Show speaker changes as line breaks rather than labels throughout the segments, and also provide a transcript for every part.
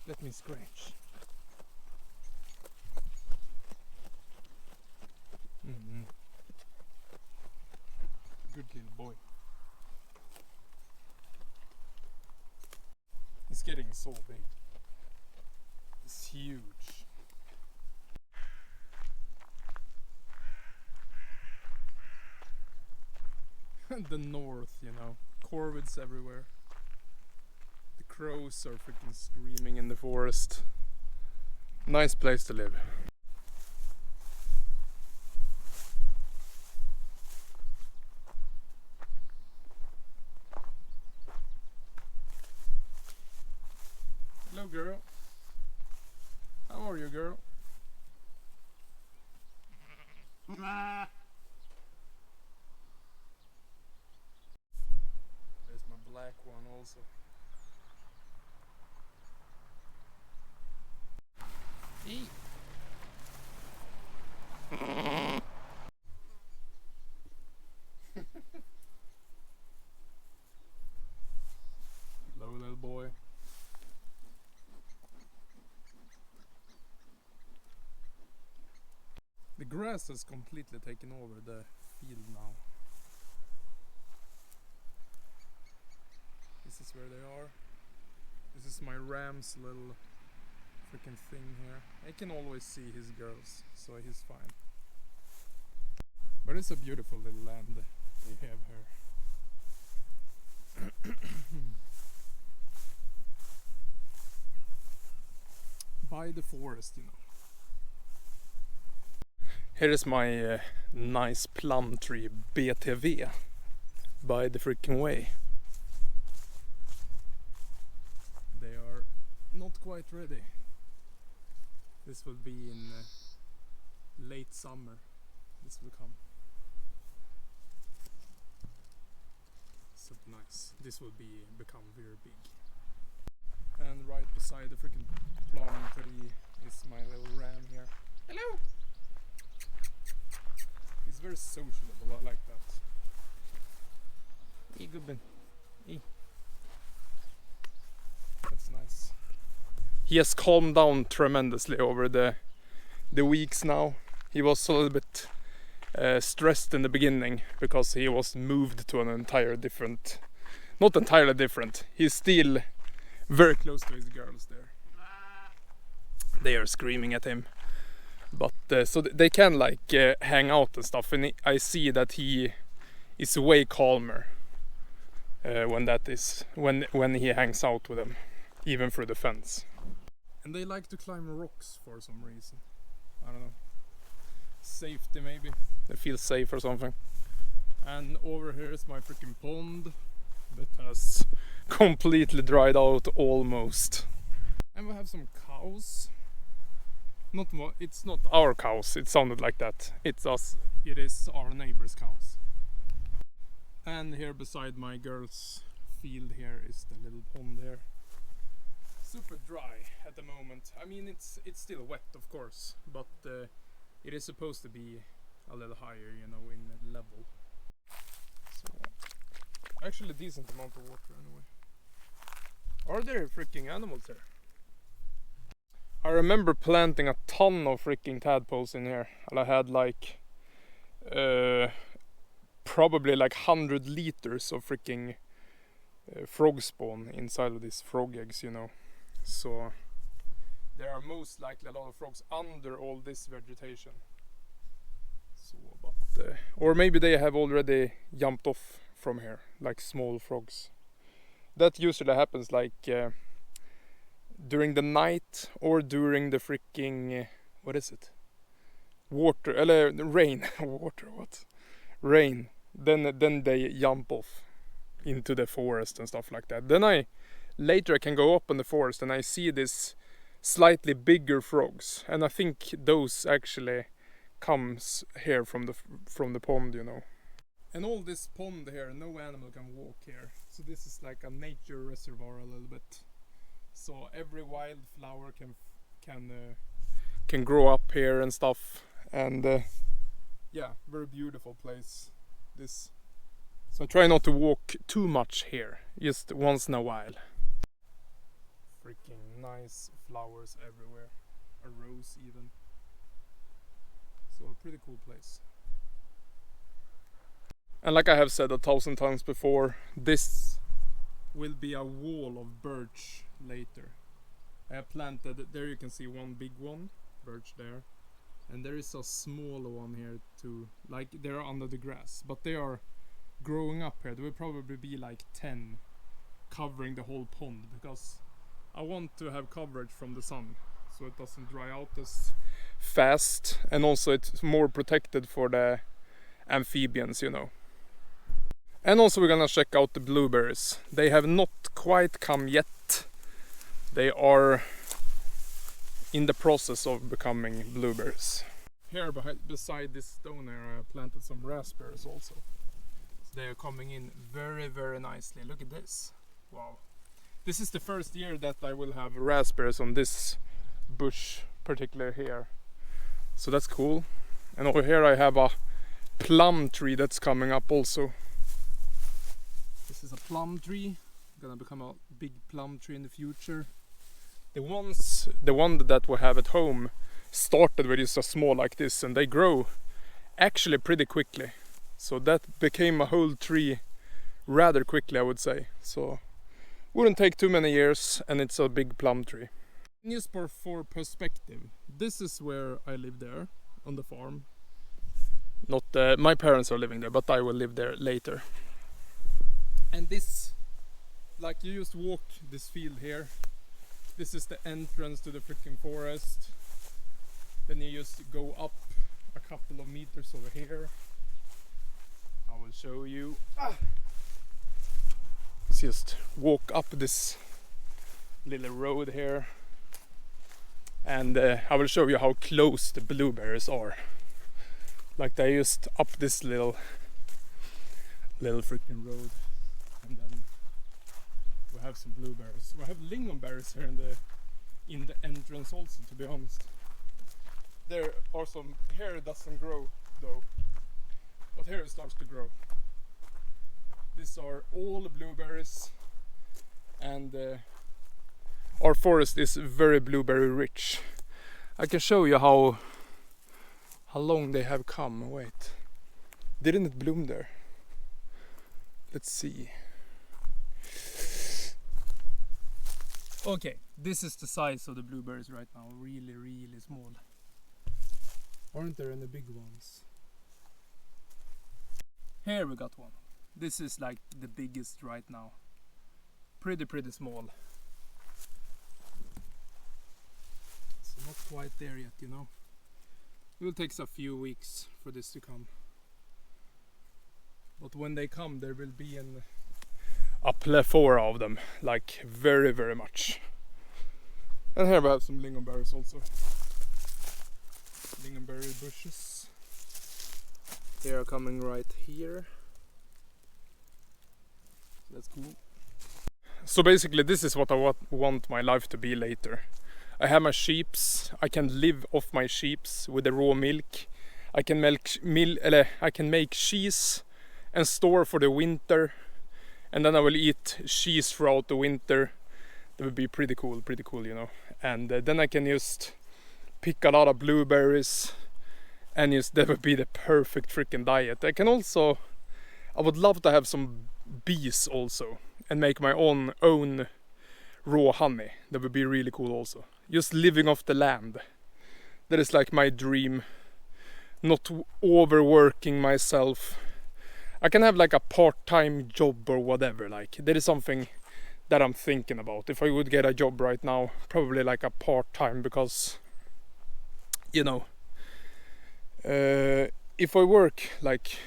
Let me scratch. Good little boy. He's getting so big. It's huge. The north, you know, corvids everywhere. The crows are freaking screaming in the forest. Nice place to live. Hello, girl. How are you, girl? There's my black one also. Eat. Hello, little boy. The grass has completely taken over the field now. This is where they are. This is my ram's little freaking thing here. I can always see his girls, so he's fine. But it's a beautiful little land they have here. By the forest, you know. Here is my nice plum tree, BTV, by the freaking way. They are not quite ready. This will be in late summer. This will come. So nice. This will become very big. And right beside the freaking plum tree is my little ram here. Hello! He's very sociable, I like that. Hey, gubben. Hey. That's nice. He has calmed down tremendously over the weeks now. He was a little bit stressed in the beginning because he was moved to an entirely different, not entirely different, he's still very close to his girls there. They are screaming at him, but so they can like hang out and stuff, and I see that he is way calmer when he hangs out with them, even through the fence. And they like to climb rocks for some reason. I don't know. Safety maybe. They feel safe or something. And over here is my freaking pond that has completely dried out almost. And we have some cows. It's not our cows, it sounded like that. It is our neighbor's cows. And here beside my girls' field here is the little pond here. Super dry at the moment. I mean, it's still wet, of course, but it is supposed to be a little higher, you know, in level. So, actually a decent amount of water anyway. Are there freaking animals here? I remember planting a ton of freaking tadpoles in here, and I had like probably like 100 liters of freaking frog spawn inside of these frog eggs, you know. So there are most likely a lot of frogs under all this vegetation. So, but or maybe they have already jumped off from here, like small frogs. That usually happens like during the night or during the freaking what is it? Water, rain. Water, what? Rain. Then they jump off into the forest and stuff like that. Then later I can go up in the forest and I see this slightly bigger frogs, and I think those actually comes here from the pond, you know. And all this pond here, no animal can walk here, so this is like a nature reservoir a little bit. So every wildflower can grow up here and stuff, and yeah, very beautiful place. This. So I try not to walk too much here, just once in a while. Freaking nice flowers everywhere, a rose even. So a pretty cool place. And like I have said 1,000 times before, this will be a wall of birch later. I have planted, there you can see one big one, birch there. And there is a smaller one here too, like they're under the grass. But they are growing up here. There will probably be like 10 covering the whole pond, because I want to have coverage from the sun so it doesn't dry out as fast, and also it's more protected for the amphibians, you know. And also we're gonna check out the blueberries. They have not quite come yet. They are in the process of becoming blueberries. Here beside this stone here I planted some raspberries also. So they are coming in very, very nicely. Look at this. Wow. This is the first year that I will have raspberries on this bush, particularly here. So that's cool. And over here I have a plum tree that's coming up also. This is a plum tree, gonna become a big plum tree in the future. The one that we have at home started with just a small like this, and they grow actually pretty quickly. So that became a whole tree rather quickly, I would say. So wouldn't take too many years, and it's a big plum tree. Just for perspective, this is where I live there on the farm. Not my parents are living there, but I will live there later. And this, like you just walk this field here. This is the entrance to the freaking forest. Then you just go up a couple of meters over here. I will show you. Let's just walk up this little road here. And I will show you how close the blueberries are. Like they just up this little freaking road. And then we have some blueberries. We have lingonberries here in the entrance also, to be honest. There are some, here it doesn't grow though, but here it starts to grow. These are all blueberries, and our forest is very blueberry rich. I can show you how long they have come. Wait, didn't it bloom there? Let's see. Okay, this is the size of the blueberries right now. Really, really small. Aren't there any big ones? Here we got one. This is like the biggest right now. Pretty small. So not quite there yet, you know. It will take a few weeks for this to come. But when they come, there will be a plethora of them, like very much. And here we have some lingonberries also. Lingonberry bushes. They are coming right here. That's cool. So basically this is what I want my life to be later. I have my sheeps. I can live off my sheeps with the raw milk. I can make cheese and store for the winter. And then I will eat cheese throughout the winter. That would be pretty cool, you know. And then I can just pick a lot of blueberries, and just that would be the perfect freaking diet. I would love to have some bees also, and make my own raw honey. That would be really cool also. Just living off the land. That is like my dream. Not overworking myself. I can have like a part-time job or whatever. Like that is something that I'm thinking about. If I would get a job right now, probably like a part-time, because you know, if I work like,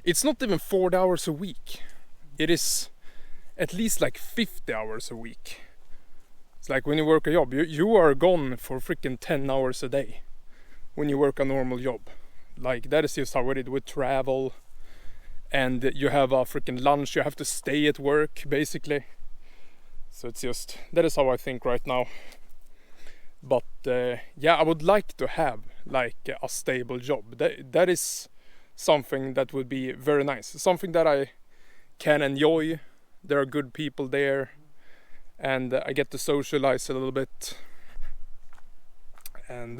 it's not even 40 hours a week. It is at least like 50 hours a week. It's like when you work a job, you are gone for freaking 10 hours a day when you work a normal job. Like that is just how it is with travel. And you have a freaking lunch, you have to stay at work basically. So it's just, that is how I think right now. But yeah, I would like to have like a stable job. That is something that would be very nice. Something that I can enjoy. There are good people there. and I get to socialize a little bit,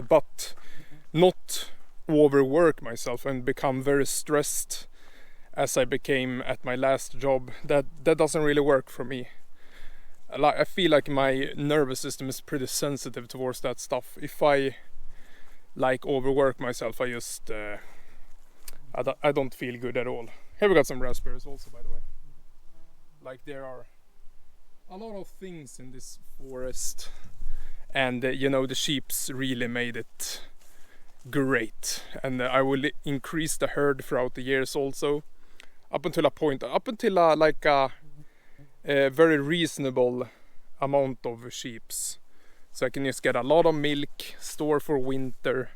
but not overwork myself and become very stressed as I became at my last job. That doesn't really work for me. I feel like my nervous system is pretty sensitive towards that stuff. If I like overwork myself, I just I don't feel good at all. Here we got some raspberries also, by the way. Like, there are a lot of things in this forest, and you know, the sheeps really made it great, and I will increase the herd throughout the years also, up until a point, like a very reasonable amount of sheeps, so I can just get a lot of milk, store for winter,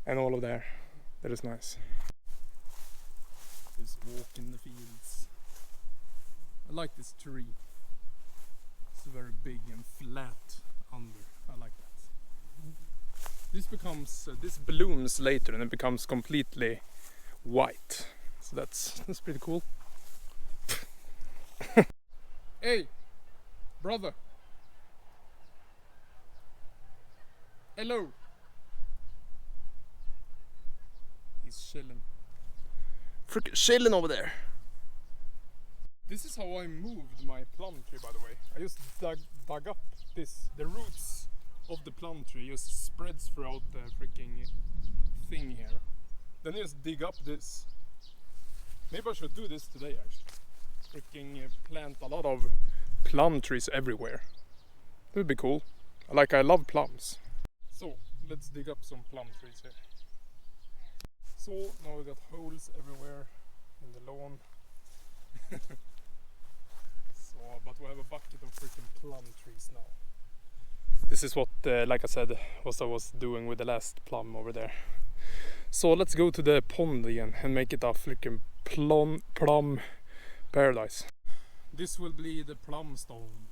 and all of that. That is nice. Just walk in the fields. I like this tree. It's very big and flat under. I like that. This becomes this blooms later and it becomes completely white. So that's pretty cool. Hey, brother. Hello. He's chilling. Freaking chilling over there. This is how I moved my plum tree, by the way. I just dug up the roots of the plum tree just spreads throughout the freaking thing here. Then I just dig up this. Maybe I should do this today actually. Freaking plant a lot of plum trees everywhere. That would be cool. I love plums. So let's dig up some plum trees here. So now we got holes everywhere in the lawn. But we have a bucket of freaking plum trees now. This is what, like I said, what I was doing with the last plum over there. So let's go to the pond again and make it a freaking plum paradise. This will be the plum stone.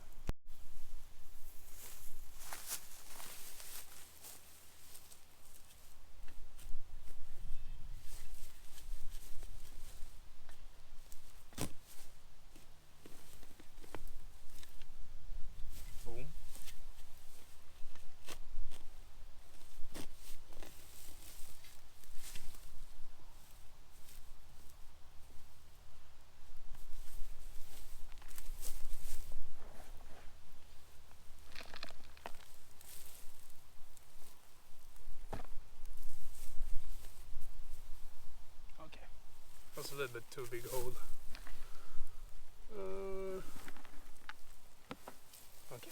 That's a little bit too big hole. Okay.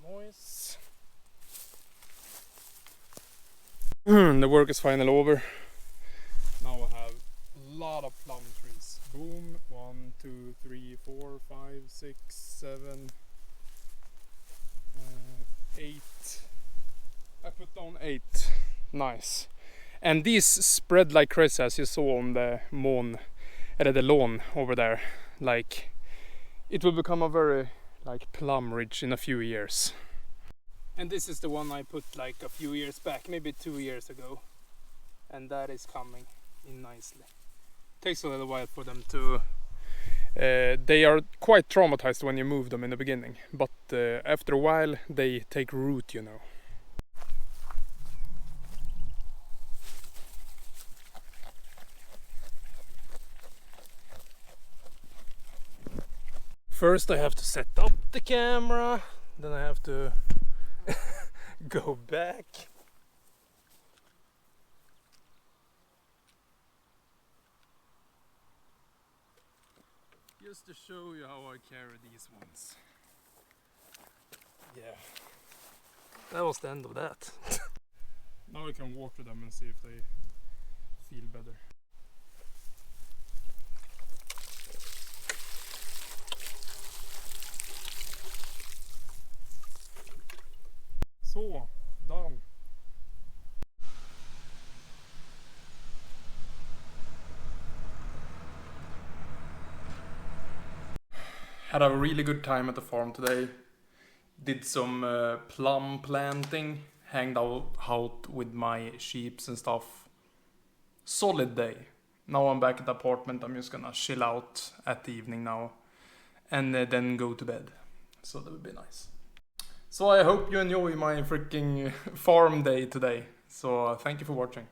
Nice. The work is finally over. Now I have a lot of plum trees. Boom, 1, 2, 3, 4, 5, 6, 7, 8. I put down 8. Nice. And these spread like crazy, as you saw on the lawn over there. Like, it will become a very plum ridge in a few years. And this is the one I put like a few years back, maybe 2 years ago. And that is coming in nicely. Takes a little while for them to... they are quite traumatized when you move them in the beginning. But after a while they take root, you know. First I have to set up the camera, then I have to go back. Just to show you how I carry these ones. Yeah. That was the end of that. Now we can water them and see if they feel better. Så, done. Had a really good time at the farm today. Did some plum planting, hanged out with my sheeps and stuff. Solid day. Now I'm back at the apartment. I'm just gonna chill out at the evening now and then go to bed. So that would be nice. So I hope you enjoy my freaking farm day today. So thank you for watching.